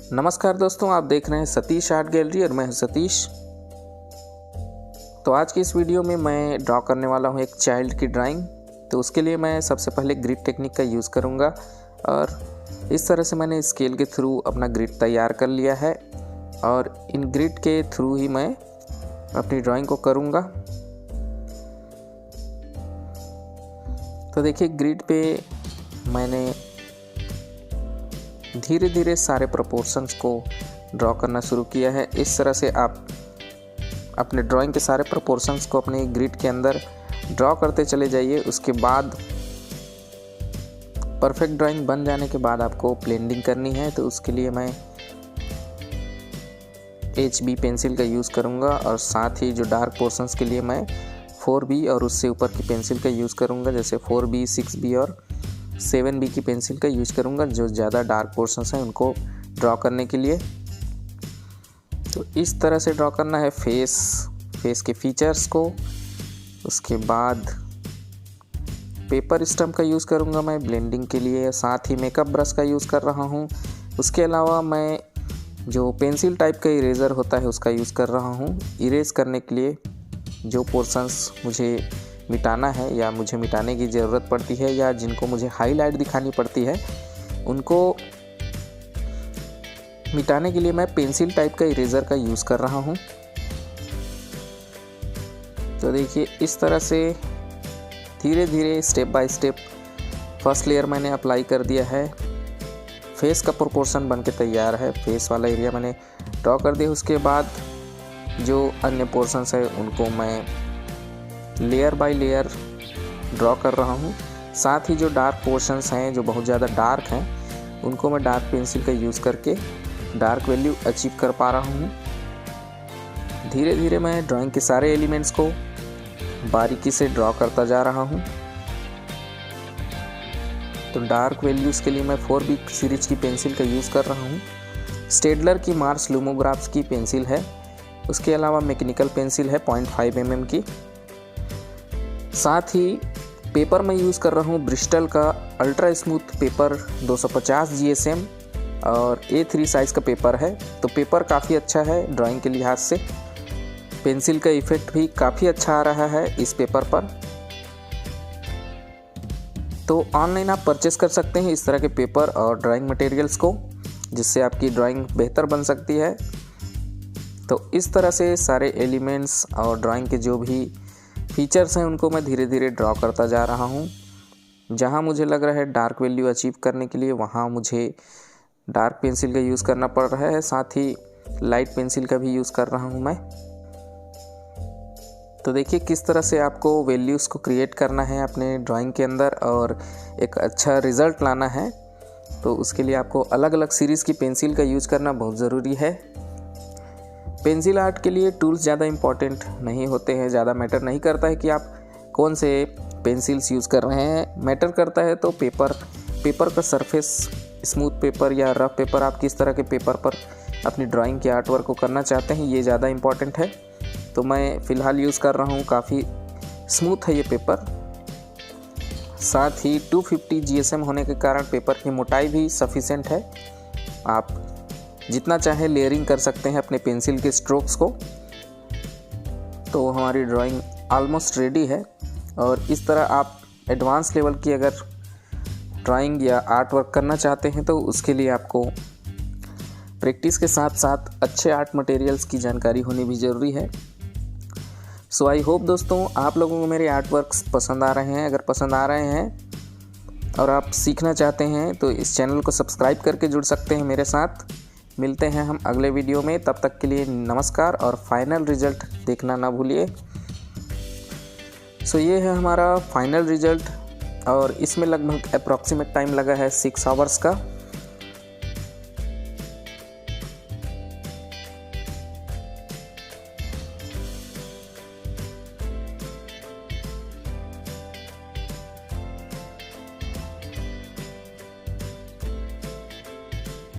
नमस्कार दोस्तों, आप देख रहे हैं सतीश आर्ट गैलरी और मैं हूं सतीश। तो आज की इस वीडियो में मैं ड्रॉ करने वाला हूं एक चाइल्ड की ड्राइंग। तो उसके लिए मैं सबसे पहले ग्रिड टेक्निक का यूज़ करूंगा और इस तरह से मैंने स्केल के थ्रू अपना ग्रिड तैयार कर लिया है और इन ग्रिड के थ्रू ही मैं अपनी ड्राइंग को करूंगा। तो देखिए, ग्रिड पे मैंने धीरे धीरे सारे प्रोपोर्शंस को ड्रॉ करना शुरू किया है। इस तरह से आप अपने ड्राइंग के सारे प्रोपोर्शंस को अपने ग्रिड के अंदर ड्रॉ करते चले जाइए। उसके बाद परफेक्ट ड्राइंग बन जाने के बाद आपको ब्लेंडिंग करनी है। तो उसके लिए मैं HB पेंसिल का यूज़ करूँगा और साथ ही जो डार्क पोर्शंस के लिए मैं 4B और उससे ऊपर की पेंसिल का यूज़ करूँगा, जैसे 4B, 6B और 7B की पेंसिल का यूज़ करूँगा, जो ज़्यादा डार्क पोर्शंस हैं उनको ड्रॉ करने के लिए। तो इस तरह से ड्रॉ करना है फेस के फीचर्स को। उसके बाद पेपर स्टम्प का यूज़ करूँगा मैं ब्लेंडिंग के लिए, साथ ही मेकअप ब्रश का यूज़ कर रहा हूँ। उसके अलावा मैं जो पेंसिल टाइप का इरेज़र होता है उसका यूज़ कर रहा हूँ इरेज करने के लिए। जो पोर्शंस मुझे मिटाना है या मुझे मिटाने की ज़रूरत पड़ती है या जिनको मुझे हाईलाइट दिखानी पड़ती है, उनको मिटाने के लिए मैं पेंसिल टाइप का इरेज़र का यूज़ कर रहा हूँ। तो देखिए, इस तरह से धीरे धीरे step by step first layer मैंने अप्लाई कर दिया है। फेस का प्रोपोर्शन बन के तैयार है, फेस वाला एरिया मैंने ड्रॉ कर दिया। उसके बाद जो अन्य पोर्शंस है उनको मैं लेयर बाय लेयर ड्रॉ कर रहा हूँ। साथ ही जो डार्क पोर्शंस हैं, जो बहुत ज़्यादा डार्क हैं, उनको मैं डार्क पेंसिल का यूज़ करके डार्क वैल्यू अचीव कर पा रहा हूँ। धीरे धीरे मैं ड्राइंग के सारे एलिमेंट्स को बारीकी से ड्रॉ करता जा रहा हूँ। तो डार्क वैल्यूज़ के लिए मैं 4B सीरीज की पेंसिल का यूज़ कर रहा हूँ। स्टेडलर की मार्स लुमोग्राफ्स की पेंसिल है। उसके अलावा मैकेनिकल पेंसिल है 0.5 mm की। साथ ही पेपर मैं यूज़ कर रहा हूँ ब्रिस्टल का अल्ट्रा स्मूथ पेपर 250 GSM और A3 साइज़ का पेपर है। तो पेपर काफ़ी अच्छा है ड्राइंग के लिहाज से। पेंसिल का इफ़ेक्ट भी काफ़ी अच्छा आ रहा है इस पेपर पर। तो ऑनलाइन आप परचेस कर सकते हैं इस तरह के पेपर और ड्राइंग मटेरियल्स को, जिससे आपकी ड्राइंग बेहतर बन सकती है। तो इस तरह से सारे एलिमेंट्स और ड्राइंग के जो भी फीचर्स हैं उनको मैं धीरे धीरे ड्रॉ करता जा रहा हूँ। जहाँ मुझे लग रहा है डार्क वैल्यू अचीव करने के लिए, वहाँ मुझे डार्क पेंसिल का यूज़ करना पड़ रहा है। साथ ही लाइट पेंसिल का भी यूज़ कर रहा हूँ मैं। तो देखिए, किस तरह से आपको वैल्यूज़ को क्रिएट करना है अपने ड्राइंग के अंदर और एक अच्छा रिज़ल्ट लाना है। तो उसके लिए आपको अलग अलग सीरीज़ की पेंसिल का यूज़ करना बहुत ज़रूरी है। पेंसिल आर्ट के लिए टूल्स ज़्यादा इम्पॉर्टेंट नहीं होते हैं, ज़्यादा मैटर नहीं करता है कि आप कौन से पेंसिल्स यूज़ कर रहे हैं। मैटर करता है तो पेपर का सरफेस, स्मूथ पेपर या रफ पेपर, आप किस तरह के पेपर पर अपनी ड्राइंग के आर्ट वर्क को करना चाहते हैं, ये ज़्यादा इम्पॉर्टेंट है। तो मैं फ़िलहाल यूज़ कर रहा हूँ, काफ़ी स्मूथ है ये पेपर। साथ ही 250 GSM होने के कारण पेपर की मोटाई भी सफिशेंट है। आप जितना चाहे लेयरिंग कर सकते हैं अपने पेंसिल के स्ट्रोक्स को। तो हमारी ड्राइंग ऑलमोस्ट रेडी है। और इस तरह आप एडवांस लेवल की अगर ड्राइंग या आर्ट वर्क करना चाहते हैं तो उसके लिए आपको प्रैक्टिस के साथ साथ अच्छे आर्ट मटेरियल्स की जानकारी होनी भी ज़रूरी है। सो आई होप दोस्तों, आप लोगों को मेरे आर्ट वर्क्स पसंद आ रहे हैं। अगर पसंद आ रहे हैं और आप सीखना चाहते हैं तो इस चैनल को सब्सक्राइब करके जुड़ सकते हैं मेरे साथ। मिलते हैं हम अगले वीडियो में, तब तक के लिए नमस्कार और फाइनल रिज़ल्ट देखना ना भूलिए। सो ये है हमारा फाइनल रिज़ल्ट और इसमें लगभग अप्रॉक्सीमेट टाइम लगा है 6 आवर्स का।